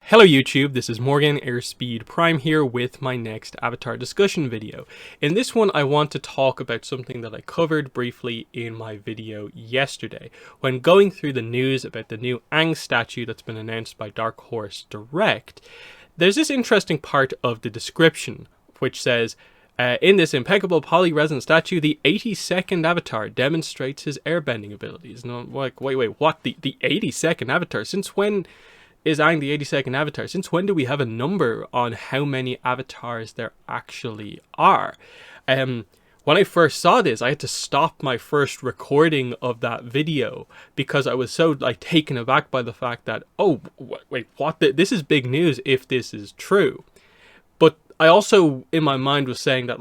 Hello YouTube, this is Morgan Airspeed Prime here with my next Avatar discussion video. In this one I want to talk about something that I covered briefly in my video yesterday. When going through the news about the new Aang statue that's been announced by Dark Horse Direct, there's this interesting part of the description which says, in this impeccable polyresin statue, the 82nd Avatar demonstrates his airbending abilities. And I'm like, wait, what? The 82nd Avatar? Since when is Aang the 82nd Avatar? Since when do we have a number on how many avatars there actually are? When I first saw this, I had to stop my first recording of that video because I was so taken aback by the fact that, oh, wait, what? This is big news if this is true. But I also, in my mind, was saying that,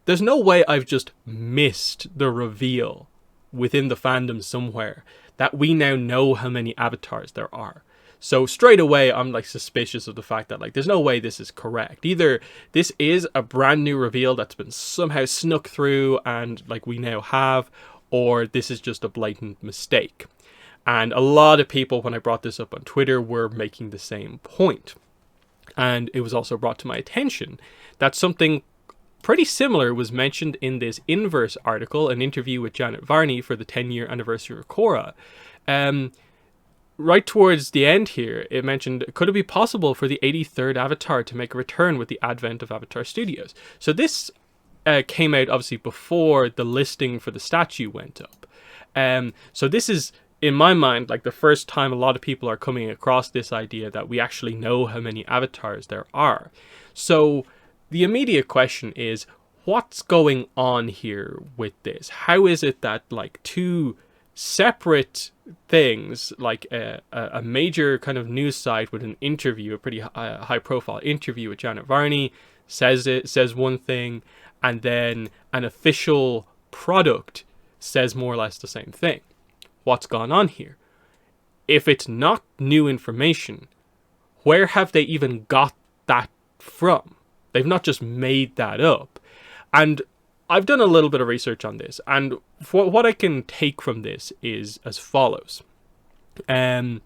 there's no way I've just missed the reveal within the fandom somewhere that we now know how many avatars there are. So straight away, I'm suspicious of the fact that there's no way this is correct. Either this is a brand new reveal that's been somehow snuck through and we now have, or this is just a blatant mistake. And a lot of people, when I brought this up on Twitter, were making the same point. And it was also brought to my attention that something pretty similar was mentioned in this Inverse article, an interview with Janet Varney for the 10-year anniversary of Korra. Right towards the end here, it mentioned, could it be possible for the 83rd Avatar to make a return with the advent of Avatar Studios? So this came out obviously before the listing for the statue went up. So this is, in my mind, the first time a lot of people are coming across this idea that we actually know how many avatars there are. So the immediate question is, what's going on here with this? How is it that two separate things, a major kind of news site with an interview, a pretty high profile interview with Janet Varney, says one thing, and then an official product says more or less the same thing? What's gone on here? If it's not new information, where have they even got that from? They've not just made that up. And I've done a little bit of research on this, and what I can take from this is as follows. I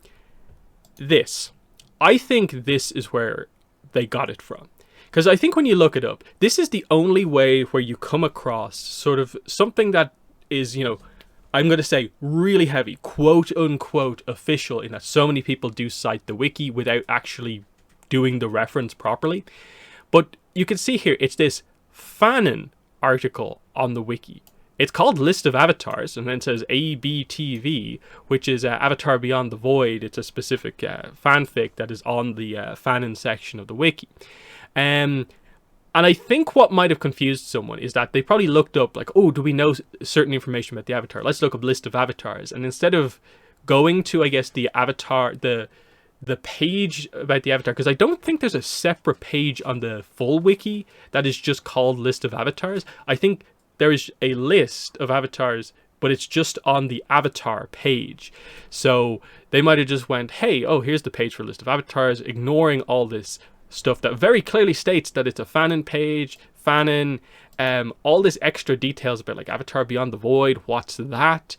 think this is where they got it from. Because I think when you look it up, this is the only way where you come across sort of something that is, I'm going to say really heavy, quote unquote official, in that so many people do cite the wiki without actually doing the reference properly. But you can see here, it's this fanon article on the wiki. It's called List of Avatars, and then it says ABTV, which is Avatar Beyond the Void. It's a specific fanfic that is on the fanon section of the wiki. And I think what might have confused someone is that they probably looked up oh, do we know certain information about the Avatar? Let's look up List of Avatars. And instead of going to, I guess, the Avatar, the page about the Avatar, because I don't think there's a separate page on the full wiki that is just called List of Avatars. I think there is a list of avatars, but it's just on the Avatar page. So they might have just went, hey, oh, here's the page for List of Avatars, ignoring all this stuff that very clearly states that it's a fanon page, all this extra details about Avatar Beyond the Void, what's that?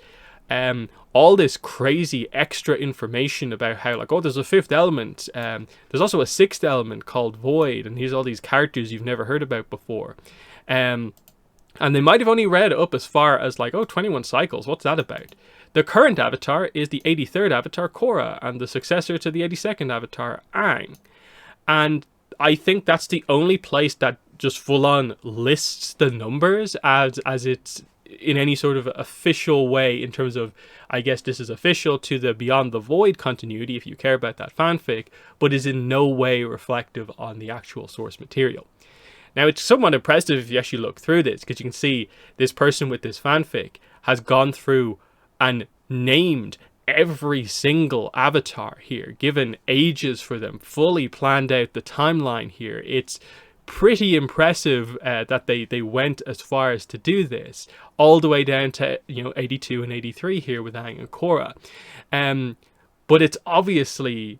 All this crazy extra information about how oh, there's a fifth element, there's also a sixth element called Void, and here's all these characters you've never heard about before. And they might have only read up as far as 21 cycles, what's that about? The current Avatar is the 83rd Avatar, Korra, and the successor to the 82nd Avatar, Aang. And I think that's the only place that just full on lists the numbers as it's in any sort of official way, in terms of, I guess this is official to the Beyond the Void continuity if you care about that fanfic, but is in no way reflective on the actual source material. Now, it's somewhat impressive if you actually look through this, because you can see this person with this fanfic has gone through and named every single avatar here, given ages for them, fully planned out the timeline here. It's pretty impressive that they went as far as to do this, all the way down to 82 and 83 here with Aang and Korra. But it's obviously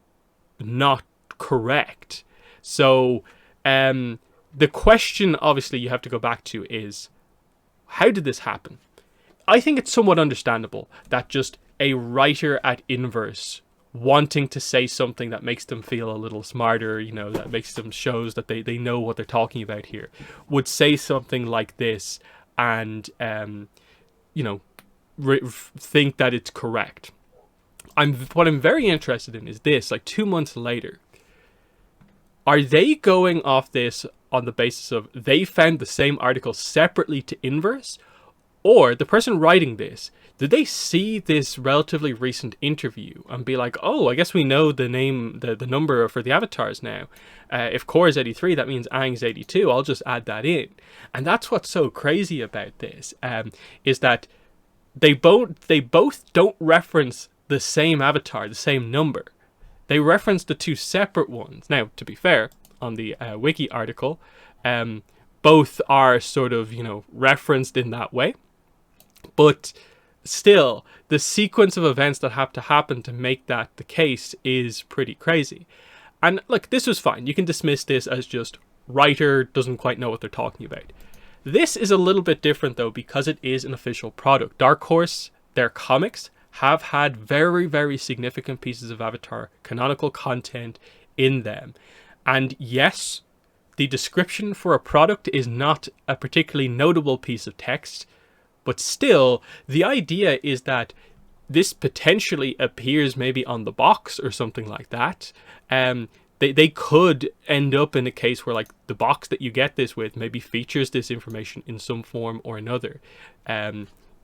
not correct. So the question obviously you have to go back to is, how did this happen? I think it's somewhat understandable that just a writer at Inverse wanting to say something that makes them feel a little smarter, that makes them shows that they know what they're talking about here, would say something like this and, think that it's correct. What I'm very interested in is this, like 2 months later, are they going off this on the basis of they found the same article separately to inverse? Or the person writing this, did they see this relatively recent interview and be like, oh, I guess we know the name, the number for the avatars now. If Korra is 83, that means Aang's 82. I'll just add that in. And that's what's so crazy about this, is that they both don't reference the same avatar, the same number. They reference the two separate ones. Now, to be fair, on the wiki article, both are sort of, referenced in that way. But still, the sequence of events that have to happen to make that the case is pretty crazy. And look, this was fine. You can dismiss this as just writer doesn't quite know what they're talking about. This is a little bit different though, because it is an official product. Dark Horse, their comics, have had very, very significant pieces of Avatar canonical content in them. And yes, the description for a product is not a particularly notable piece of text, but still, the idea is that this potentially appears maybe on the box or something like that. They could end up in a case where, like, the box that you get this with maybe features this information in some form or another.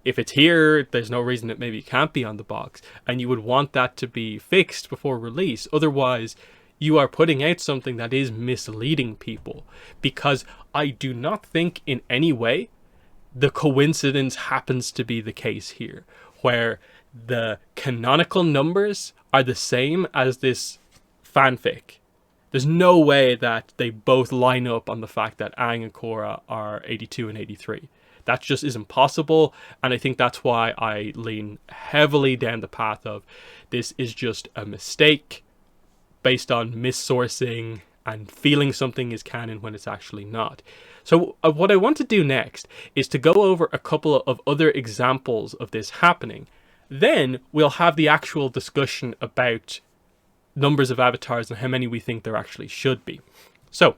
If it's here, there's no reason that maybe it can't be on the box, and you would want that to be fixed before release. Otherwise, you are putting out something that is misleading people, because I do not think in any way the coincidence happens to be the case here, where the canonical numbers are the same as this fanfic. There's no way that they both line up on the fact that Aang and Korra are 82 and 83. That just isn't possible, and I think that's why I lean heavily down the path of this is just a mistake based on missourcing and feeling something is canon when it's actually not. So what I want to do next is to go over a couple of other examples of this happening. Then we'll have the actual discussion about numbers of avatars and how many we think there actually should be. So,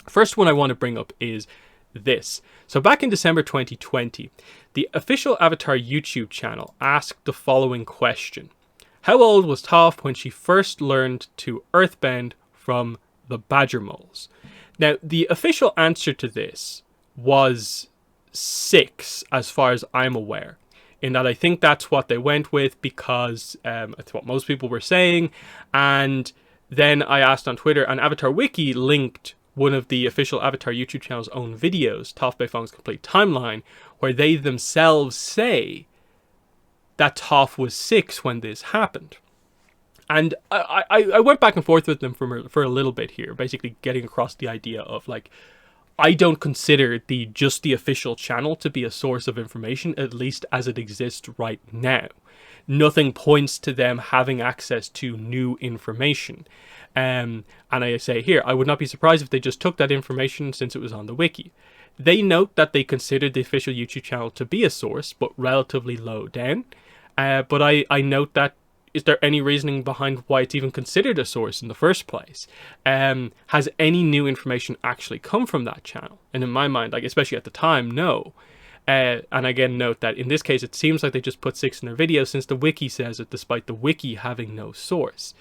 first one I want to bring up is this. So back in December 2020, the official Avatar YouTube channel asked the following question. How old was Toph when she first learned to earthbend from the badger moles? Now, the official answer to this was 6, as far as I'm aware. In that I think that's what they went with because it's what most people were saying. And then I asked on Twitter, and Avatar Wiki linked one of the official Avatar YouTube channel's own videos, Toph Beifong's Complete Timeline, where they themselves say that Toph was 6 when this happened. And I went back and forth with them for a little bit here, basically getting across the idea of, like, I don't consider just the official channel to be a source of information, at least as it exists right now. Nothing points to them having access to new information. And I say here, I would not be surprised if they just took that information since it was on the wiki. They note that they considered the official YouTube channel to be a source, but relatively low down. But I note that, is there any reasoning behind why it's even considered a source in the first place? Has any new information actually come from that channel? And in my mind, like, especially at the time, no. And again, note that in this case, it seems like they just put 6 in their video since the wiki says it, despite the wiki having no source.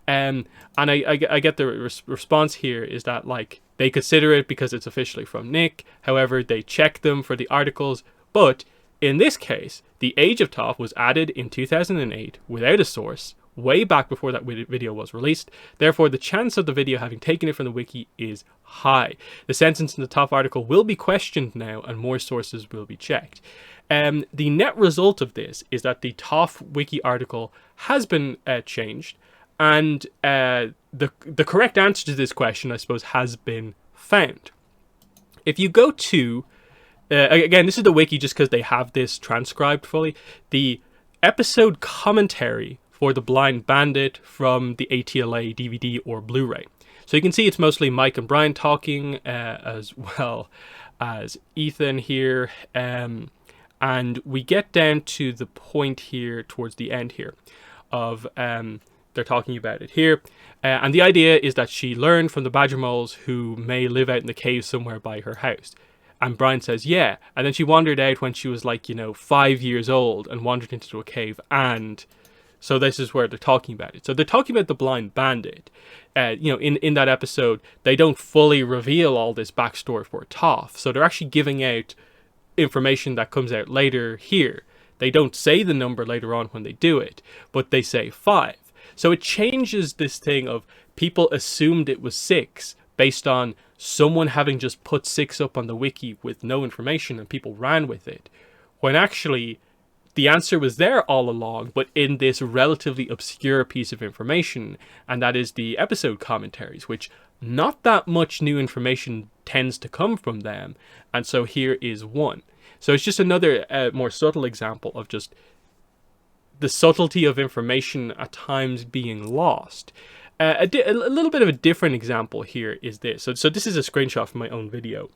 And I get the response here is that, like, they consider it because it's officially from Nick. However, they check them for the articles. But in this case, the age of Toph was added in 2008 without a source, way back before that video was released. Therefore, the chance of the video having taken it from the wiki is high. The sentence in the Toph article will be questioned now, and more sources will be checked. The net result of this is that the Toph wiki article has been changed, and the correct answer to this question, I suppose, has been found. If you go to again, this is the wiki just because they have this transcribed fully. The episode commentary for The Blind Bandit from the ATLA DVD or Blu-ray. So you can see it's mostly Mike and Brian talking, as well as Ethan here. And we get down to the point here towards the end here of they're talking about it here. And the idea is that she learned from the badger moles who may live out in the cave somewhere by her house. And Brian says, yeah. And then she wandered out when she was like, 5 years old and wandered into a cave. And so this is where they're talking about it. So they're talking about the blind bandit. In that episode, they don't fully reveal all this backstory for Toph. So they're actually giving out information that comes out later here. They don't say the number later on when they do it, but they say 5. So it changes this thing of people assumed it was 6 based on someone having just put 6 up on the wiki with no information and people ran with it. When actually the answer was there all along, but in this relatively obscure piece of information, and that is the episode commentaries, which not that much new information tends to come from them. And so here is one. So it's just another more subtle example of just the subtlety of information at times being lost. A little bit of a different example here is this. So this is a screenshot from my own video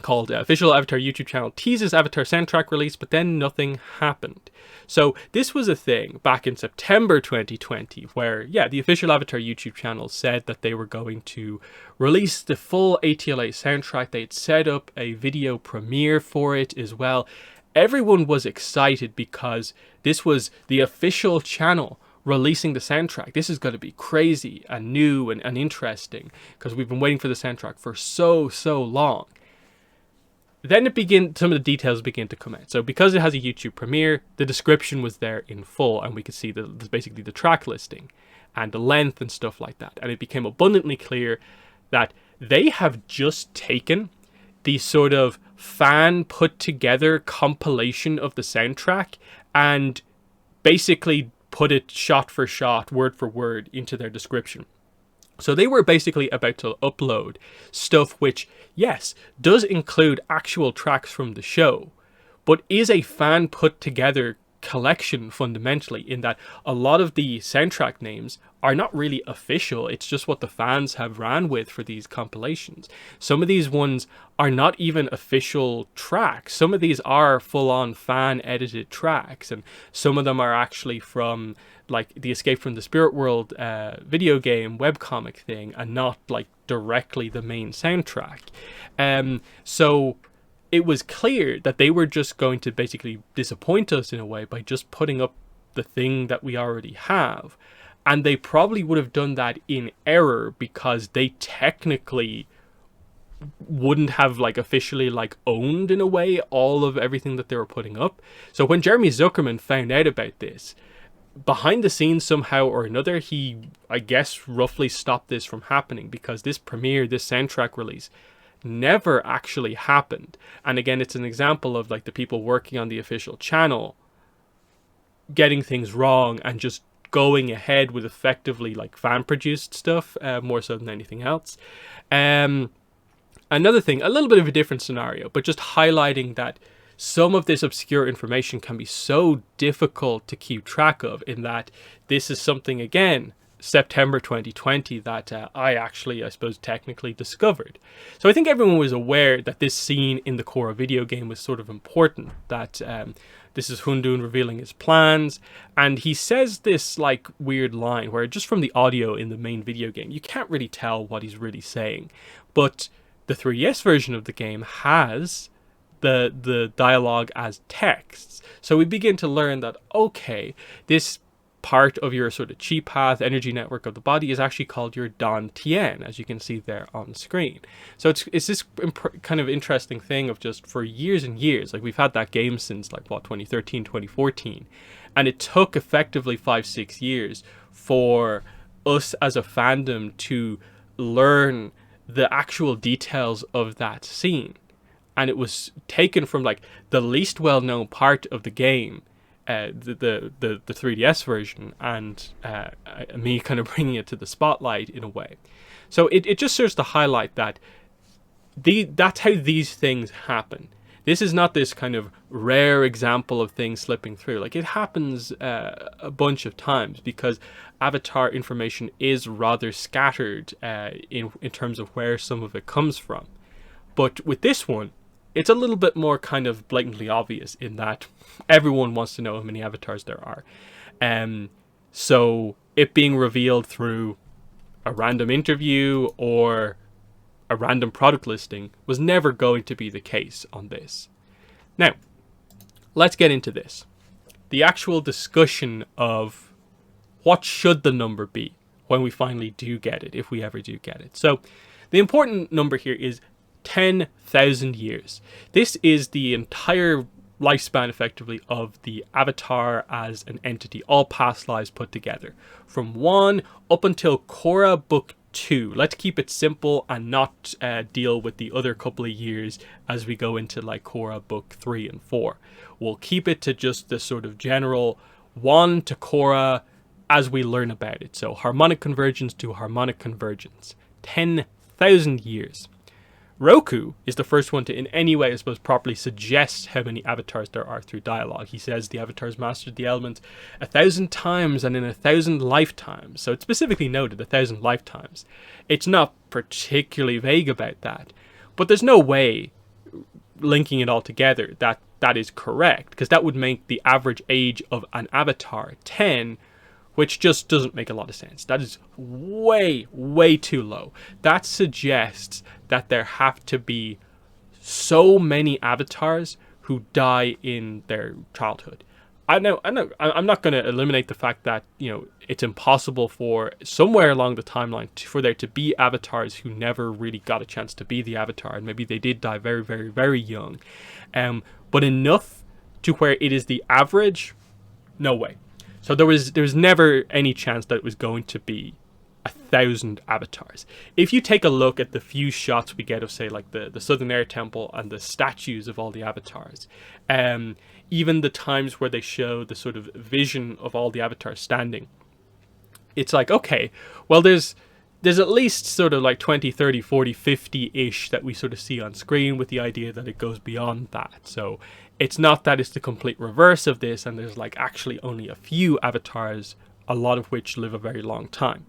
called Official Avatar YouTube channel teases Avatar soundtrack release, but then nothing happened. So this was a thing back in September 2020 where, the official Avatar YouTube channel said that they were going to release the full ATLA soundtrack. They'd set up a video premiere for it as well. Everyone was excited because this was the official channel releasing the soundtrack. This is going to be crazy and new and interesting because we've been waiting for the soundtrack for so long. Then some of the details begin to come out. So because it has a YouTube premiere, the description was there in full, and we could see basically the track listing and the length and stuff like that. And it became abundantly clear that they have just taken the sort of fan put together compilation of the soundtrack and basically put it shot for shot, word for word into their description. So they were basically about to upload stuff which, yes, does include actual tracks from the show, but is a fan put together collection fundamentally, in that a lot of the soundtrack names are not really official. It's just what the fans have ran with for these compilations. Some of these ones are not even official tracks. Some of these are full-on fan edited tracks, and some of them are actually from like the Escape from the Spirit World video game webcomic thing, and not like directly the main soundtrack. So it was clear that they were just going to basically disappoint us in a way by just putting up the thing that we already have. And they probably would have done that in error because they technically wouldn't have like officially like owned in a way all of everything that they were putting up. So when Jeremy Zuckerman found out about this, behind the scenes somehow or another, he, I guess, roughly stopped this from happening, because this premiere, this soundtrack release, never actually happened. And again, it's an example of like the people working on the official channel getting things wrong and just going ahead with effectively like fan produced stuff, more so than anything else. Another thing, a little bit of a different scenario, but just highlighting that some of this obscure information can be so difficult to keep track of, in that this is something, again, September 2020 that I suppose, technically discovered. So I think everyone was aware that this scene in the Korra video game was sort of important, that this is Hundun revealing his plans, and he says this like weird line where just from the audio in the main video game, you can't really tell what he's really saying. But the 3DS version of the game has the dialogue as texts. So we begin to learn that, okay, this part of your sort of chi path energy network of the body is actually called your Dan Tien, as you can see there on the screen. So it's this kind of interesting thing of just for years and years, like we've had that game since like 2013, 2014, and it took effectively 5-6 years for us as a fandom to learn the actual details of that scene. And it was taken from like the least well-known part of the game, the 3DS version, and me kind of bringing it to the spotlight in a way. So it just serves to highlight that that's how these things happen. This is not this kind of rare example of things slipping through. Like, it happens a bunch of times because Avatar information is rather scattered in terms of where some of it comes from. But with this one, it's a little bit more kind of blatantly obvious in that everyone wants to know how many avatars there are. So it being revealed through a random interview or a random product listing was never going to be the case on this. Now, let's get into this. The actual discussion of what should the number be when we finally do get it, if we ever do get it. So the important number here is 10,000 years. This is the entire lifespan, effectively, of the Avatar as an entity, all past lives put together. From 1 up until Korra Book 2. Let's keep it simple and not deal with the other couple of years as we go into like Korra Book 3 and 4. We'll keep it to just the sort of general 1 to Korra as we learn about it. So harmonic convergence to harmonic convergence. 10,000 years. Roku is the first one to in any way, I suppose, properly suggest how many avatars there are through dialogue. He says the avatars mastered the element 1,000 times and in 1,000 lifetimes. So it's specifically noted 1,000 lifetimes. It's not particularly vague about that. But there's no way linking it all together that that is correct, because that would make the average age of an avatar 10, which just doesn't make a lot of sense. That is way, way too low. That suggests that there have to be so many avatars who die in their childhood. I know, I'm not going to eliminate the fact that, you know, it's impossible for somewhere along the timeline for there to be avatars who never really got a chance to be the avatar, and maybe they did die very, very, very young. But enough to where it is the average, no way. So there was never any chance that it was going to be 1,000 avatars. If you take a look at the few shots we get of, say, like the Southern Air Temple and the statues of all the avatars, even the times where they show the sort of vision of all the avatars standing, it's like, okay, well, there's at least sort of like 20, 30, 40, 50-ish that we sort of see on screen, with the idea that it goes beyond that. So it's not that it's the complete reverse of this, and there's like actually only a few avatars, a lot of which live a very long time.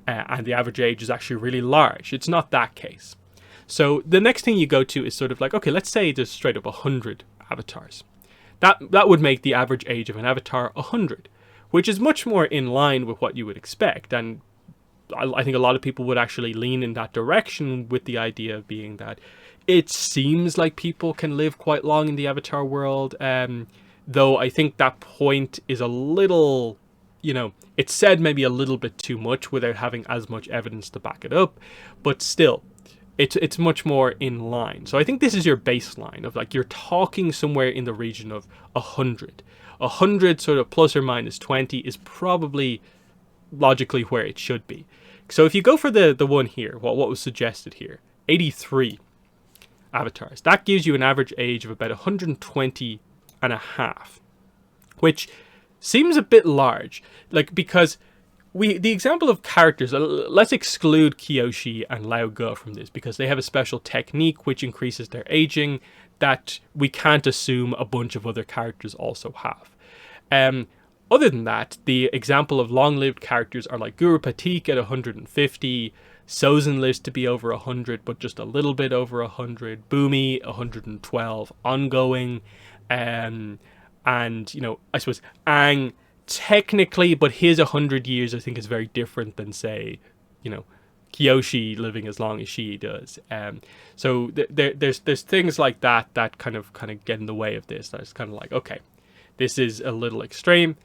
And the average age is actually really large. It's not that case. So the next thing you go to is sort of like, okay, let's say there's straight up 100 avatars. That would make the average age of an avatar 100, which is much more in line with what you would expect. And I think a lot of people would actually lean in that direction, with the idea being that it seems like people can live quite long in the Avatar world, though I think that point is a little, you know, it's said maybe a little bit too much without having as much evidence to back it up, but still, it's much more in line. So I think this is your baseline of like, you're talking somewhere in the region of 100. 100 sort of plus or minus 20 is probably logically where it should be. So if you go for the one here, what was suggested here, 83 avatars, that gives you an average age of about 120 and a half, which seems a bit large, like, because the example of characters, let's exclude Kyoshi and Lao Ge from this, because they have a special technique which increases their aging that we can't assume a bunch of other characters also have. Other than that, the example of long-lived characters are like Guru Patik at 150, Sozin lives to be over 100, but just a little bit over 100, Boomy 112, ongoing, and, you know, I suppose Aang, technically, but his 100 years I think is very different than, say, you know, Kyoshi living as long as she does. So there's things like that kind of get in the way of this. That's kind of like, okay, this is a little extreme.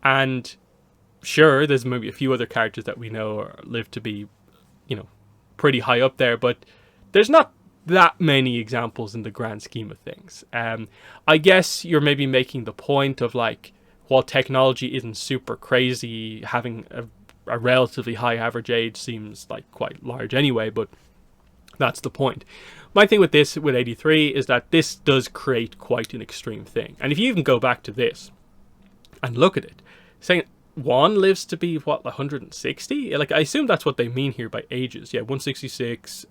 And sure, there's maybe a few other characters that we know live to be, you know, pretty high up there, but there's not that many examples in the grand scheme of things. I guess you're maybe making the point of like, while technology isn't super crazy, having a relatively high average age seems like quite large anyway, but that's the point. My thing with this, with 83, is that this does create quite an extreme thing. And if you even go back to this and look at it, saying Juan lives to be, what, 160? Like, I assume that's what they mean here by ages. Yeah, 166.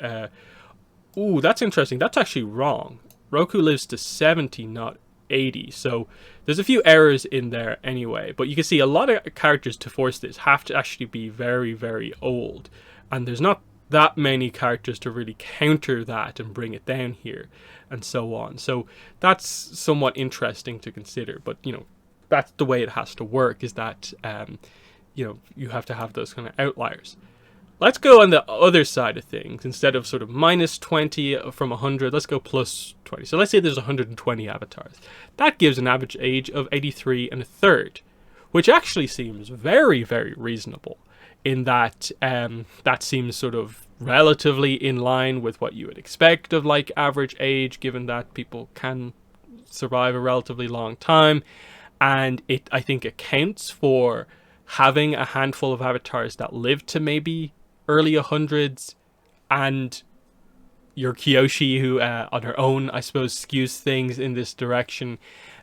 Ooh, that's interesting. That's actually wrong. Roku lives to 70, not 80. So there's a few errors in there anyway. But you can see a lot of characters to force this have to actually be very, very old. And there's not that many characters to really counter that and bring it down here, and so on. So that's somewhat interesting to consider. But, you know, that's the way it has to work, is that you have to have those kind of outliers. Let's go on the other side of things. Instead of sort of minus 20 from 100, let's go plus 20. So let's say there's 120 avatars. That gives an average age of 83 and a third, which actually seems very, very reasonable in that that seems sort of relatively in line with what you would expect of like average age, given that people can survive a relatively long time. And it, I think, accounts for having a handful of avatars that live to maybe early 100s, and your Kyoshi, who on her own, I suppose, skews things in this direction,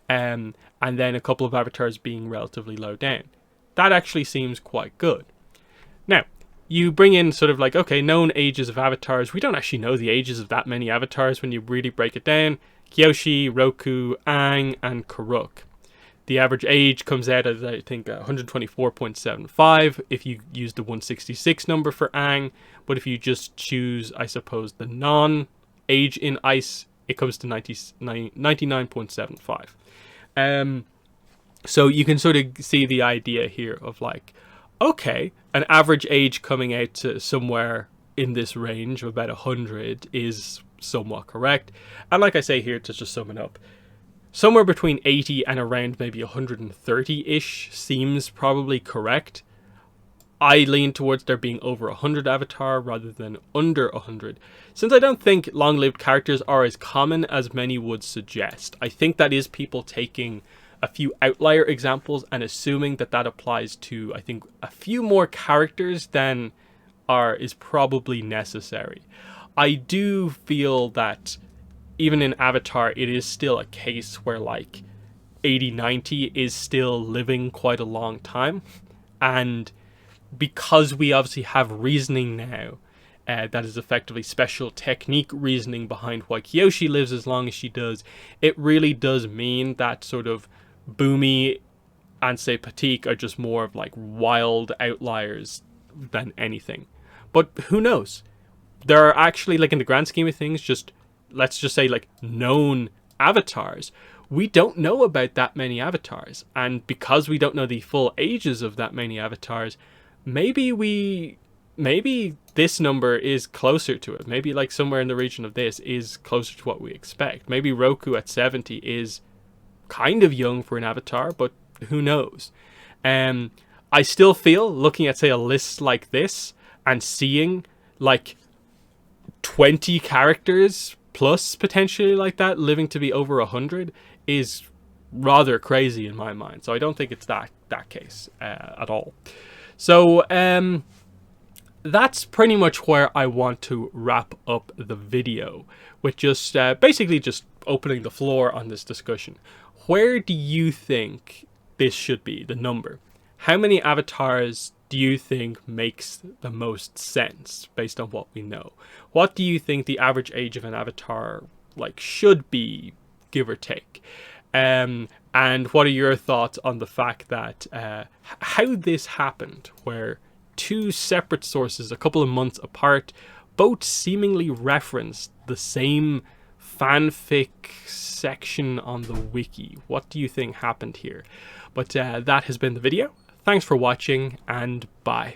and then a couple of avatars being relatively low down. That actually seems quite good. Now, you bring in sort of like, okay, known ages of avatars. We don't actually know the ages of that many avatars when you really break it down. Kyoshi, Roku, Aang, and Karuk. The average age comes out as, I think, 124.75 if you use the 166 number for Aang. But if you just choose, I suppose, the non-age in ice, it comes to 99.75. So you can sort of see the idea here of like, okay, an average age coming out to somewhere in this range of about 100 is somewhat correct. And like I say here, to just sum it up, somewhere between 80 and around maybe 130-ish seems probably correct. I lean towards there being over 100 avatar rather than under 100, since I don't think long-lived characters are as common as many would suggest. I think that is people taking a few outlier examples and assuming that that applies to, I think, a few more characters than is probably necessary. I do feel that even in Avatar, it is still a case where like 80-90 is still living quite a long time. And because we obviously have reasoning now, that is effectively special technique reasoning behind why Kyoshi lives as long as she does, it really does mean that sort of Boomy and say Patik are just more of like wild outliers than anything. But who knows? There are actually, like in the grand scheme of things, just let's just say like known avatars. We don't know about that many avatars, and because we don't know the full ages of that many avatars, maybe this number is closer to it. Maybe like somewhere in the region of this is closer to what we expect. Maybe Roku at 70 is kind of young for an avatar, but who knows? I still feel, looking at say a list like this and seeing like 20 characters plus potentially like that living to be over 100 is rather crazy in my mind. So I don't think it's that case at all. So that's pretty much where I want to wrap up the video, with just basically just opening the floor on this discussion. Where do you think this should be, the number? How many avatars do you think makes the most sense based on what we know? What do you think the average age of an avatar like should be, give or take? And what are your thoughts on the fact that how this happened, where two separate sources a couple of months apart both seemingly referenced the same fanfic section on the wiki? What do you think happened here? But that has been the video. Thanks for watching, and bye.